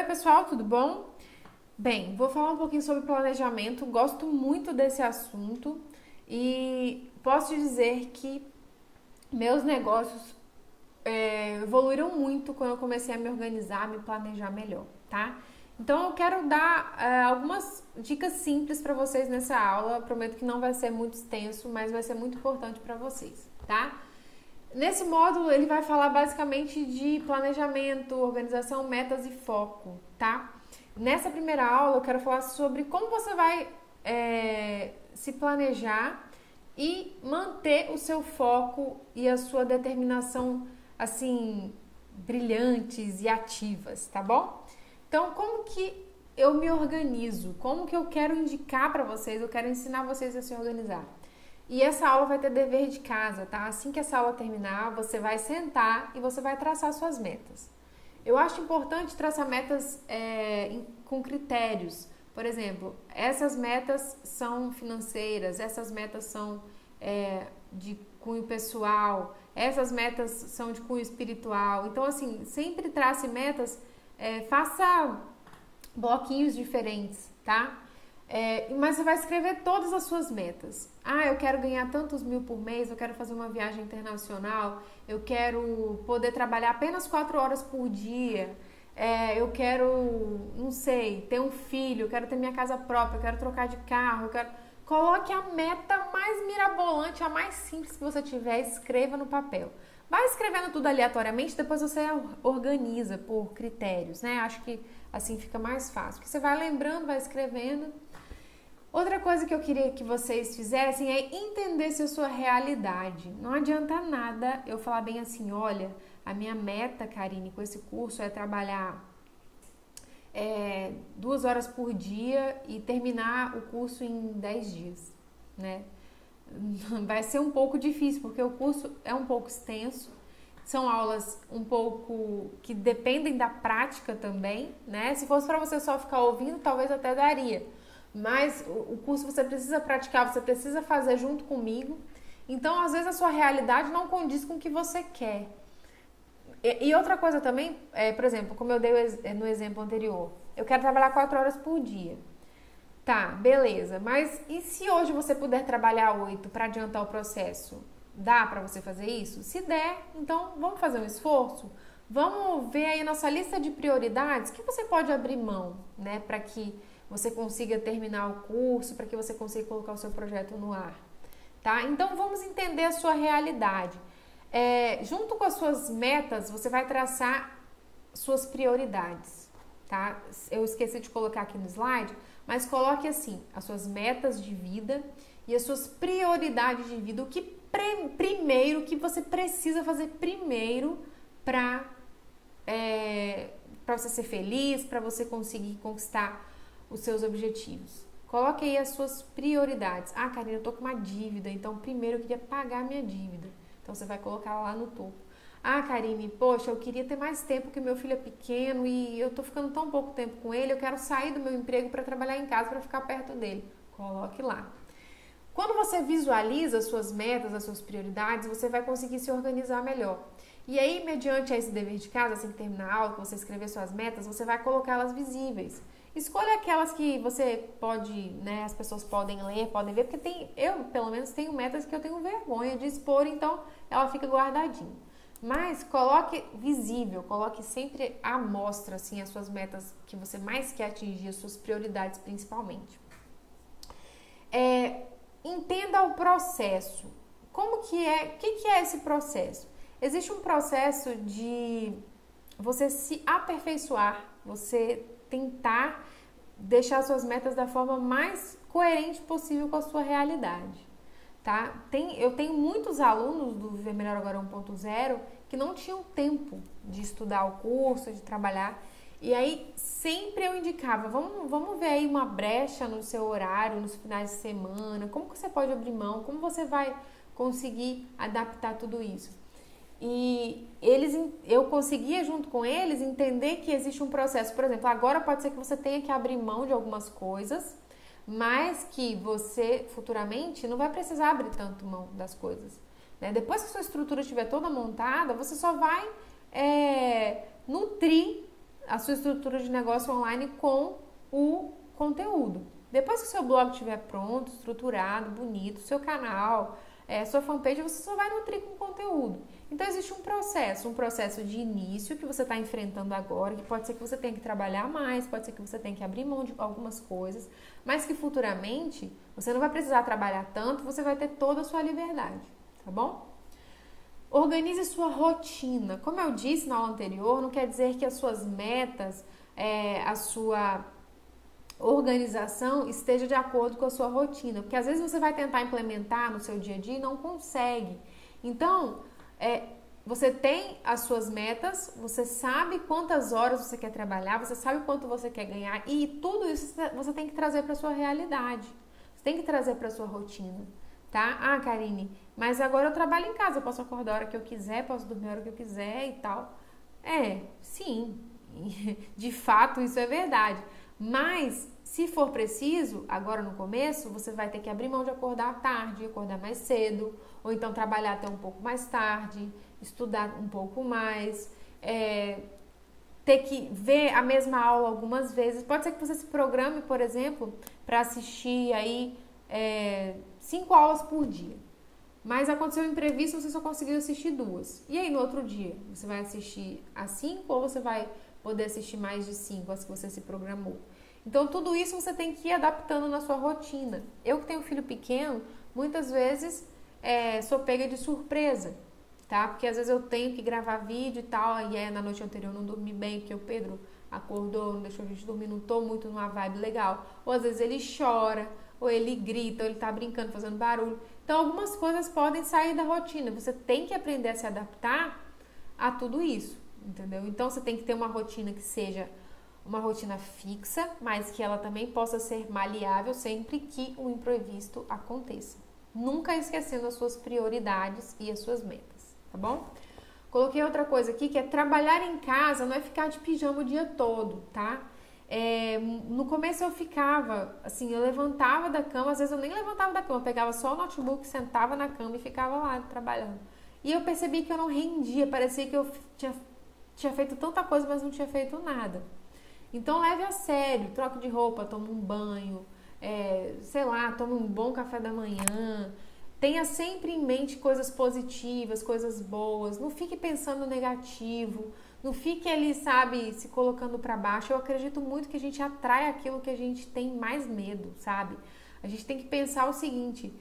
pessoal, tudo bom? Bem, vou falar um pouquinho sobre planejamento. Gosto muito desse assunto e posso dizer que meus negócios evoluíram muito quando eu comecei a me organizar, me planejar melhor, tá? Então eu quero dar algumas dicas simples para vocês nessa aula. Prometo que não vai ser muito extenso, mas vai ser muito importante para vocês, tá? Nesse módulo ele vai falar basicamente de planejamento, organização, metas e foco, tá? Nessa primeira aula eu quero falar sobre como você vai se planejar e manter o seu foco e a sua determinação, assim, brilhantes e ativas, tá bom? Então, como que eu me organizo? Como que eu quero indicar para vocês? Eu quero ensinar vocês a se organizar. E essa aula vai ter dever de casa, tá? Assim que essa aula terminar, você vai sentar e você vai traçar suas metas. Eu acho importante traçar metas com critérios. Por exemplo, essas metas são financeiras, essas metas são de cunho pessoal, essas metas são de cunho espiritual. Então, assim, sempre trace metas, faça bloquinhos diferentes, tá? Mas você vai escrever todas as suas metas. Eu quero ganhar tantos mil por mês, eu quero fazer uma viagem internacional, eu quero poder trabalhar apenas 4 horas por dia, eu quero, não sei, ter um filho, eu quero ter minha casa própria, eu quero trocar de carro, eu quero... Coloque a meta mais mirabolante, a mais simples que você tiver, escreva no papel. Vai escrevendo tudo aleatoriamente, depois você organiza por critérios, né? Acho que assim fica mais fácil, porque você vai lembrando, vai escrevendo. Outra coisa que eu queria que vocês fizessem é entender se a sua realidade. Não adianta nada eu falar bem assim, olha, a minha meta, Karine, com esse curso é trabalhar 2 horas por dia e terminar o curso em 10 dias, né? Vai ser um pouco difícil, porque o curso é um pouco extenso, são aulas um pouco que dependem da prática também, né? Se fosse para você só ficar ouvindo, talvez até daria. Mas o curso você precisa praticar, você precisa fazer junto comigo. Então, às vezes, a sua realidade não condiz com o que você quer. E outra coisa também, por exemplo, como eu dei no exemplo anterior, eu quero trabalhar 4 horas por dia. Tá, beleza. Mas e se hoje você puder trabalhar 8 para adiantar o processo? Dá para você fazer isso? Se der, então vamos fazer um esforço? Vamos ver aí a nossa lista de prioridades que você pode abrir mão, né, para que você consiga terminar o curso, para que você consiga colocar o seu projeto no ar, tá? Então, vamos entender a sua realidade. Junto com as suas metas, você vai traçar suas prioridades, tá? Eu esqueci de colocar aqui no slide, mas coloque assim, as suas metas de vida e as suas prioridades de vida, o que primeiro, o que você precisa fazer primeiro para você ser feliz, para você conseguir conquistar os seus objetivos. Coloque aí as suas prioridades. Karine, eu tô com uma dívida, então primeiro eu queria pagar a minha dívida. Então você vai colocar lá no topo. Karine, poxa, eu queria ter mais tempo que meu filho é pequeno e eu tô ficando tão pouco tempo com ele, eu quero sair do meu emprego para trabalhar em casa, para ficar perto dele. Coloque lá. Quando você visualiza as suas metas, as suas prioridades, você vai conseguir se organizar melhor. E aí, mediante esse dever de casa, assim que terminar a aula, que você escrever suas metas, você vai colocá-las visíveis. Escolha aquelas que você pode, né, as pessoas podem ler, podem ver, porque eu, pelo menos, tenho metas que eu tenho vergonha de expor, então ela fica guardadinha. Mas coloque visível, coloque sempre à mostra, assim, as suas metas que você mais quer atingir, as suas prioridades principalmente. Entenda o processo. O que é esse processo? Existe um processo de você se aperfeiçoar, você tentar deixar suas metas da forma mais coerente possível com a sua realidade, tá? Eu tenho muitos alunos do Viver Melhor Agora 1.0 que não tinham tempo de estudar o curso, de trabalhar, e aí sempre eu indicava, vamos ver aí uma brecha no seu horário, nos finais de semana, como que você pode abrir mão, como você vai conseguir adaptar tudo isso. E eu conseguia, junto com eles, entender que existe um processo. Por exemplo, agora pode ser que você tenha que abrir mão de algumas coisas, mas que você, futuramente, não vai precisar abrir tanto mão das coisas, né? Depois que a sua estrutura estiver toda montada, você só vai nutrir a sua estrutura de negócio online com o conteúdo. Depois que o seu blog estiver pronto, estruturado, bonito, seu canal, sua fanpage, você só vai nutrir com conteúdo. Então existe um processo de início que você está enfrentando agora, que pode ser que você tenha que trabalhar mais, pode ser que você tenha que abrir mão de algumas coisas, mas que futuramente você não vai precisar trabalhar tanto, você vai ter toda a sua liberdade, tá bom? Organize sua rotina. Como eu disse na aula anterior, não quer dizer que as suas metas, a sua organização esteja de acordo com a sua rotina, porque às vezes você vai tentar implementar no seu dia a dia e não consegue. Então, você tem as suas metas, você sabe quantas horas você quer trabalhar, você sabe quanto você quer ganhar e tudo isso você tem que trazer para sua realidade. Você tem que trazer para sua rotina, tá? Ah, Karine, mas agora eu trabalho em casa, eu posso acordar a hora que eu quiser, posso dormir a hora que eu quiser e tal. Sim, de fato isso é verdade. Mas, se for preciso, agora no começo, você vai ter que abrir mão de acordar tarde, acordar mais cedo, ou então trabalhar até um pouco mais tarde, estudar um pouco mais, ter que ver a mesma aula algumas vezes. Pode ser que você se programe, por exemplo, para assistir aí 5 aulas por dia. Mas aconteceu um imprevisto, você só conseguiu assistir 2. E aí no outro dia, você vai assistir as 5 ou você vai poder assistir mais de 5, as que você se programou. Então, tudo isso você tem que ir adaptando na sua rotina. Eu que tenho um filho pequeno, muitas vezes sou pega de surpresa, tá? Porque às vezes eu tenho que gravar vídeo e tal, e na noite anterior eu não dormi bem, porque o Pedro acordou, não deixou a gente dormir, não tô muito numa vibe legal. Ou às vezes ele chora, ou ele grita, ou ele tá brincando, fazendo barulho. Então, algumas coisas podem sair da rotina. Você tem que aprender a se adaptar a tudo isso. Entendeu? Então você tem que ter uma rotina que seja uma rotina fixa, mas que ela também possa ser maleável sempre que um imprevisto aconteça. Nunca esquecendo as suas prioridades e as suas metas, tá bom? Coloquei outra coisa aqui, que é trabalhar em casa não é ficar de pijama o dia todo, tá? No começo eu ficava, assim, eu levantava da cama, às vezes eu nem levantava da cama, eu pegava só o notebook, sentava na cama e ficava lá trabalhando. E eu percebi que eu não rendia, parecia que eu tinha feito tanta coisa, mas não tinha feito nada. Então leve a sério, troque de roupa, tome um banho, tome um bom café da manhã. Tenha sempre em mente coisas positivas, coisas boas. Não fique pensando no negativo, não fique ali, sabe, se colocando para baixo. Eu acredito muito que a gente atrai aquilo que a gente tem mais medo, sabe? A gente tem que pensar o seguinte: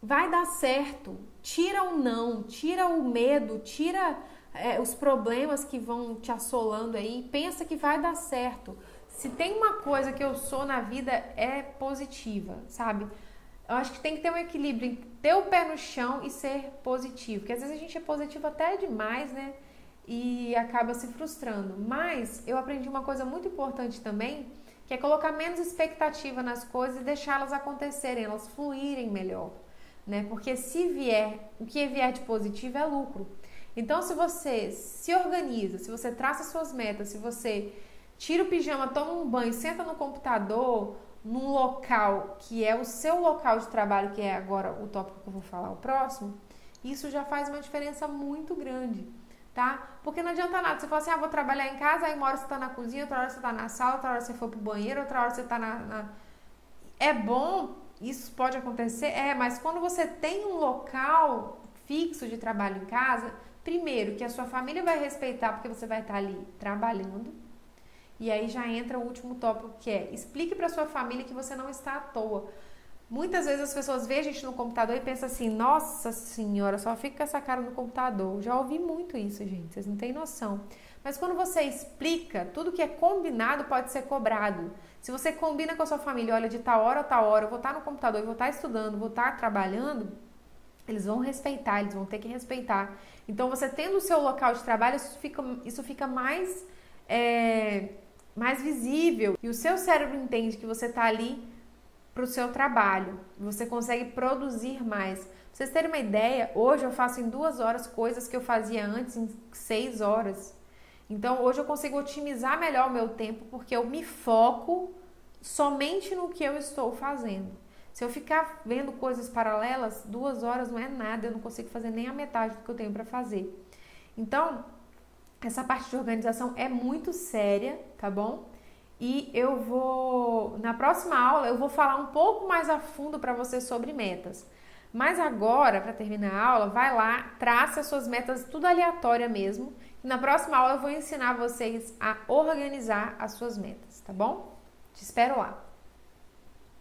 vai dar certo, tira o não, tira o medo, tira os problemas que vão te assolando aí, pensa que vai dar certo. Se tem uma coisa que eu sou na vida é positiva, sabe? Eu acho que tem que ter um equilíbrio em ter o pé no chão e ser positivo, porque às vezes a gente é positivo até demais, né? E acaba se frustrando. Mas eu aprendi uma coisa muito importante também, que é colocar menos expectativa nas coisas e deixá-las acontecerem, elas fluírem melhor, né? Porque se vier, o que vier de positivo é lucro. Então, se você se organiza, se você traça suas metas, se você tira o pijama, toma um banho, senta no computador, num local que é o seu local de trabalho, que é agora o tópico que eu vou falar, o próximo, isso já faz uma diferença muito grande, tá? Porque não adianta nada, você fala assim, vou trabalhar em casa, aí uma hora você tá na cozinha, outra hora você tá na sala, outra hora você for pro banheiro, outra hora você tá É bom, isso pode acontecer, mas quando você tem um local fixo de trabalho em casa, primeiro, que a sua família vai respeitar porque você vai estar ali trabalhando. E aí já entra o último tópico, que é explique para sua família que você não está à toa. Muitas vezes as pessoas veem a gente no computador e pensam assim, nossa senhora, só fica com essa cara no computador. Já ouvi muito isso, gente, vocês não têm noção. Mas quando você explica, tudo que é combinado pode ser cobrado. Se você combina com a sua família, olha, de tal hora a tal hora, eu vou estar no computador, eu vou estar estudando, vou estar trabalhando, eles vão respeitar, eles vão ter que respeitar. Então, você tendo o seu local de trabalho, isso fica mais visível. E o seu cérebro entende que você está ali para o seu trabalho. Você consegue produzir mais. Pra vocês terem uma ideia, hoje eu faço em 2 horas coisas que eu fazia antes em 6 horas. Então, hoje eu consigo otimizar melhor o meu tempo, porque eu me foco somente no que eu estou fazendo. Se eu ficar vendo coisas paralelas, 2 horas não é nada, eu não consigo fazer nem a metade do que eu tenho para fazer. Então, essa parte de organização é muito séria, tá bom? E na próxima aula, eu vou falar um pouco mais a fundo para você sobre metas. Mas agora, para terminar a aula, vai lá, traça as suas metas, tudo aleatória mesmo. E na próxima aula eu vou ensinar vocês a organizar as suas metas, tá bom? Te espero lá.